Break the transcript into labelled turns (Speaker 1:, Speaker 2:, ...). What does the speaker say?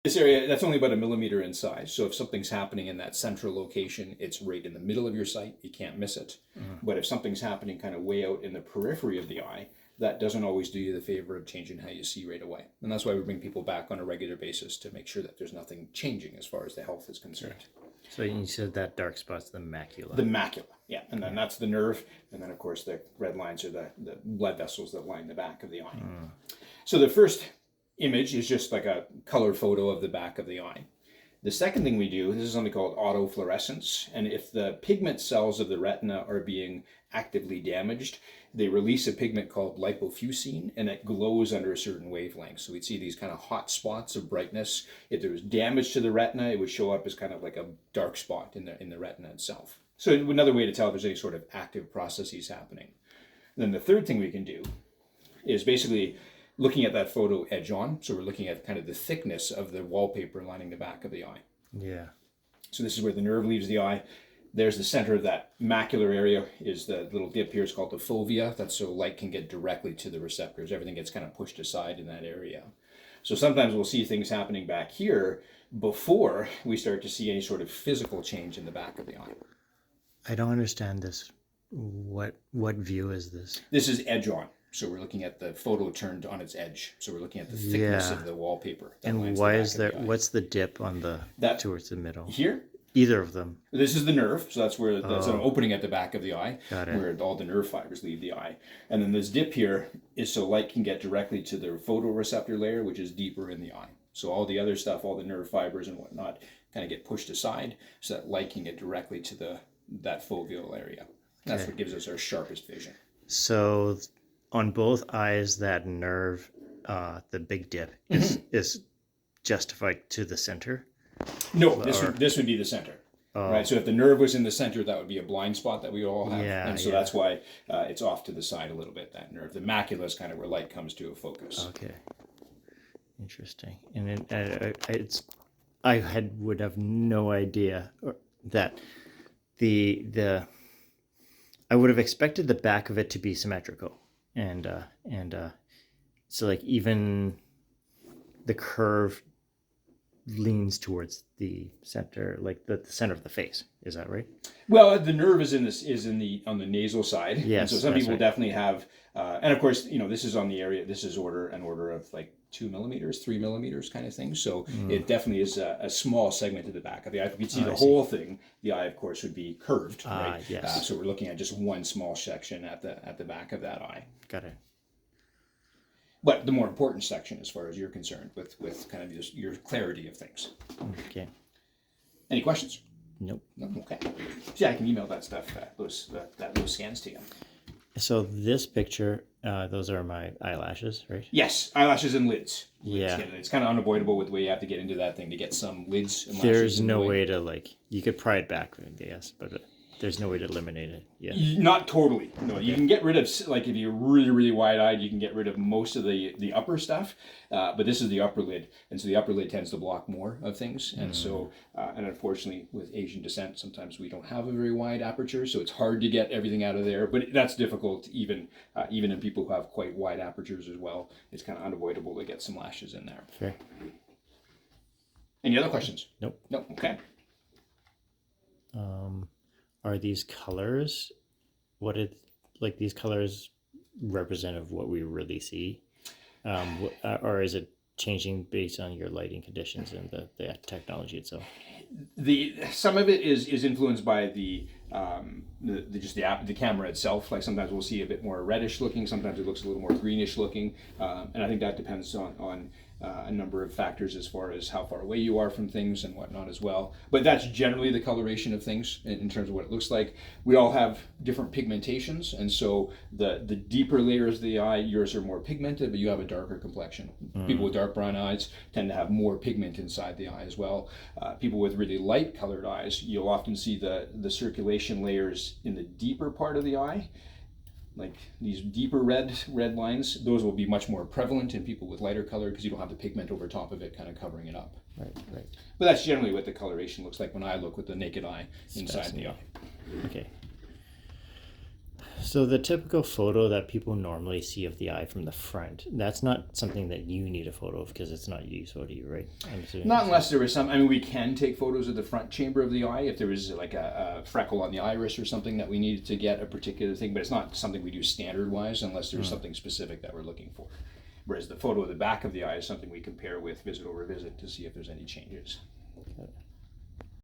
Speaker 1: This area, that's only about a millimeter in size. So if something's happening in that central location, it's right in the middle of your sight. You can't miss it. But if something's happening kind of way out in the periphery of the eye, that doesn't always do you the favor of changing how you see right away. And that's why we bring people back on a regular basis to make sure that there's nothing changing as far as the health is concerned.
Speaker 2: So you said that dark spot's the macula.
Speaker 1: The macula, yeah. And then that's the nerve. And then, of course, the red lines are the blood vessels that line the back of the eye. So the first image is just like a color photo of the back of the eye. The second thing we do, this is something called autofluorescence, and if the pigment cells of the retina are being actively damaged, they release a pigment called lipofuscin, and it glows under a certain wavelength. So we'd see these kind of hot spots of brightness. If there was damage to the retina, it would show up as kind of like a dark spot in the retina itself. So another way to tell if there's any sort of active processes happening. Then the third thing we can do is basically looking at that photo edge on. So we're looking at kind of the thickness of the wallpaper lining the back of the eye.
Speaker 2: Yeah.
Speaker 1: So this is where the nerve leaves the eye. There's the center of that macular area is the little dip here. It's called the fovea. That's so light can get directly to the receptors. Everything gets kind of pushed aside in that area. So sometimes we'll see things happening back here before we start to see any sort of physical change in the back of the eye.
Speaker 2: I don't understand this. What view is this?
Speaker 1: This is edge on. So we're looking at the photo turned on its edge. So we're looking at the thickness of the wallpaper.
Speaker 2: And why is there, what's the dip on the, towards the middle?
Speaker 1: Here?
Speaker 2: Either of them.
Speaker 1: This is the nerve. So that's where, that's an opening at the back of the eye.
Speaker 2: Got it.
Speaker 1: Where all the nerve fibers leave the eye. And then this dip here is so light can get directly to the photoreceptor layer, which is deeper in the eye. So all the other stuff, all the nerve fibers and whatnot, kind of get pushed aside so that light can get directly to that foveal area. That's what gives us our sharpest vision.
Speaker 2: So on both eyes, that nerve, the big dip, is justified to the center?
Speaker 1: No, this would be the center. Right. So if the nerve was in the center, that would be a blind spot that we all have. And so that's why it's off to the side a little bit, that nerve. The macula is kind of where light comes to a focus.
Speaker 2: Okay. Interesting. And would have no idea that I would have expected the back of it to be symmetrical. And so like even the curve leans towards the center, like the center of the face. Is that right?
Speaker 1: Well, the nerve is on the nasal side.
Speaker 2: Yes.
Speaker 1: And so some people definitely have, and of course, this is on the area. This is an order of like 2 millimeters, 3 millimeters kind of thing. So it definitely is a small segment of the back of the eye. If we could see the whole thing, the eye, of course, would be curved. Right?
Speaker 2: Yes.
Speaker 1: So we're looking at just one small section at the back of that eye.
Speaker 2: Got it.
Speaker 1: But the more important section, as far as you're concerned, with kind of just your clarity of things.
Speaker 2: Okay.
Speaker 1: Any questions?
Speaker 2: Nope.
Speaker 1: No? Okay. So yeah, I can email that stuff, those scans to you.
Speaker 2: So this picture, those are my eyelashes, right?
Speaker 1: Yes, eyelashes and lids.
Speaker 2: Yeah.
Speaker 1: It's kind of unavoidable with the way you have to get into that thing to get some lids and lashes.
Speaker 2: There's no way to you could pry it back, I guess, but there's no way to eliminate it. Yeah.
Speaker 1: Not totally. No, you can get rid of, like if you're really, really wide-eyed, you can get rid of most of the upper stuff, but this is the upper lid, and so the upper lid tends to block more of things, and so, and unfortunately with Asian descent, sometimes we don't have a very wide aperture, so it's hard to get everything out of there, but that's difficult even in people who have quite wide apertures as well. It's kind of unavoidable to get some lashes in there.
Speaker 2: Fair.
Speaker 1: Any other questions?
Speaker 2: Nope.
Speaker 1: Nope. Okay.
Speaker 2: Are these colors, these colors representative of what we really see? Or is it changing based on your lighting conditions and the technology itself?
Speaker 1: Some of it is influenced by the camera itself. Like sometimes we'll see a bit more reddish looking, sometimes it looks a little more greenish looking, and I think that depends on a number of factors as far as how far away you are from things and whatnot as well. But that's generally the coloration of things in terms of what it looks like. We all have different pigmentations, and so the deeper layers of the eye, yours are more pigmented, but you have a darker complexion. People with dark brown eyes tend to have more pigment inside the eye as well. People with really light colored eyes, you'll often see the circulation layers in the deeper part of the eye. Like these deeper red lines, those will be much more prevalent in people with lighter color because you don't have the pigment over top of it kind of covering it up.
Speaker 2: Right.
Speaker 1: But that's generally what the coloration looks like when I look with the naked eye inside the eye.
Speaker 2: Okay. So the typical photo that people normally see of the eye from the front, that's not something that you need a photo of because it's not useful to you, right? I'm assuming.
Speaker 1: Not unless there was some. I mean, we can take photos of the front chamber of the eye if there was like a freckle on the iris or something that we needed to get a particular thing, but it's not something we do standard wise unless there's something specific that we're looking for. Whereas the photo of the back of the eye is something we compare with visit over visit to see if there's any changes.